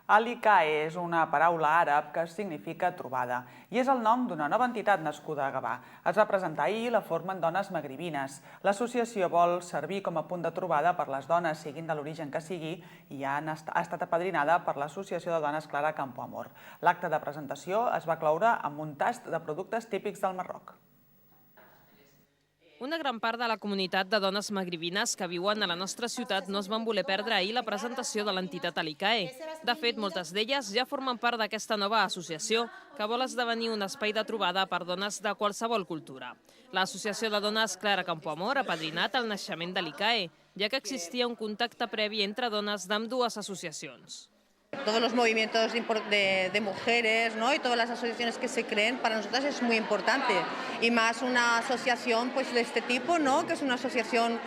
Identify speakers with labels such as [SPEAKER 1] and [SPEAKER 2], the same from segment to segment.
[SPEAKER 1] Al-Likae és una paraula àrab que significa trobada i és el nom d'una nova entitat nascuda a Gavà. Es va presentar ahir i la formen dones magribines. L'associació vol servir com a punt de trobada per les dones, siguin de l'origen que sigui, i ha estat apadrinada per l'Associació de Dones Clara Campoamor. L'acte de presentació es va cloure amb un tast de productes típics del Marroc.
[SPEAKER 2] Una gran part de la comunitat de dones magribines que viuen a la nostra ciutat no es van voler perdre ahir la presentació de l'entitat Al-Likae. De fet, moltes d'elles ja formen part d'aquesta nova associació que vol esdevenir un espai de trobada per dones de qualsevol cultura. L'Associació de Dones Clara Campoamor ha padrinat el naixement d'Al-Likae, ja que existia un contacte previ entre dones d'ambdues associacions.
[SPEAKER 3] Todos los movimientos de mujeres, ¿no? Y todas las asociaciones que se creen, para nosotras es muy importante. Y más una asociación pues, de este tipo, ¿no? Que es una asociación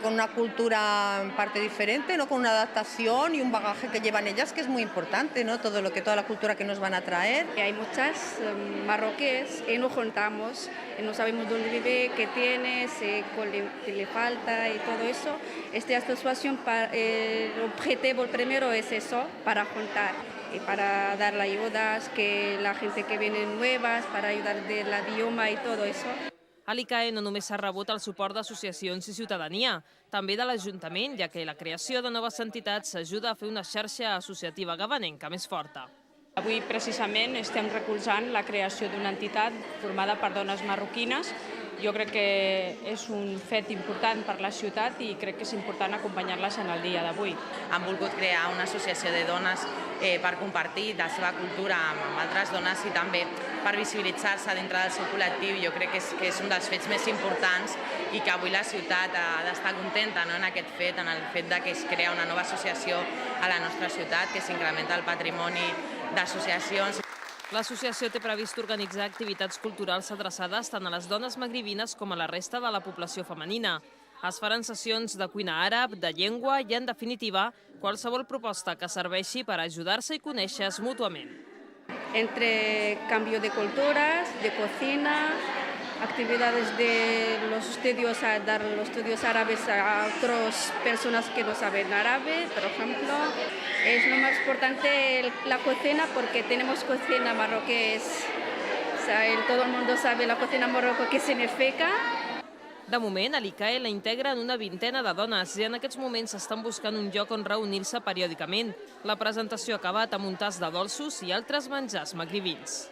[SPEAKER 3] con una cultura en parte diferente, ¿no? Con una adaptación y un bagaje que llevan ellas que es muy importante, ¿no? Toda la cultura que nos van a traer.
[SPEAKER 4] Hay muchas marroquíes y nos juntamos, y no sabemos dónde vive, qué tiene, qué le falta y todo eso. Esta asociación, el objetivo primero es eso, para juntar y para dar ayudas, que la gente que viene nuevas, para ayudar del idioma y todo eso.
[SPEAKER 2] Al-Likae no només s'ha rebut el suport d'associacions i ciutadania, també de l'Ajuntament, ja que la creació de noves entitats ajuda a fer una xarxa associativa gavanenca més forta.
[SPEAKER 5] Avui precisament estem recolzant la creació d'una entitat formada per dones marroquines. Jo crec que és un fet important per la ciutat i crec que és important acompanyar-les en el dia d'avui.
[SPEAKER 6] Han volgut crear una associació de dones per compartir la seva cultura amb altres dones i també per visibilitzar-se dintre del seu col·lectiu. Jo crec que és un dels fets més importants i que avui la ciutat ha d'estar contenta en aquest fet, en el fet que es crea una nova associació a la nostra ciutat, que s'incrementa el patrimoni d'associacions.
[SPEAKER 2] L'associació té previst organitzar activitats culturals adreçades tant a les dones magribines com a la resta de la població femenina. Es faran sessions de cuina àrab, de llengua i, en definitiva, qualsevol proposta que serveixi per ajudar-se i conèixer-se mútuament.
[SPEAKER 4] Entre cambio de culturas, de cocina, actividades de los estudios, dar los estudios árabes a otras personas que no saben árabe, por ejemplo. Es lo más importante la cocina porque tenemos cocina marroquí. Todo el mundo sabe la cocina marroquí qué significa.
[SPEAKER 2] De moment, Al-Likae la integra en una vintena de dones i en aquests moments estan buscant un lloc on reunir-se periòdicament. La presentació ha acabat amb un tast de dolços i altres menjars magribins.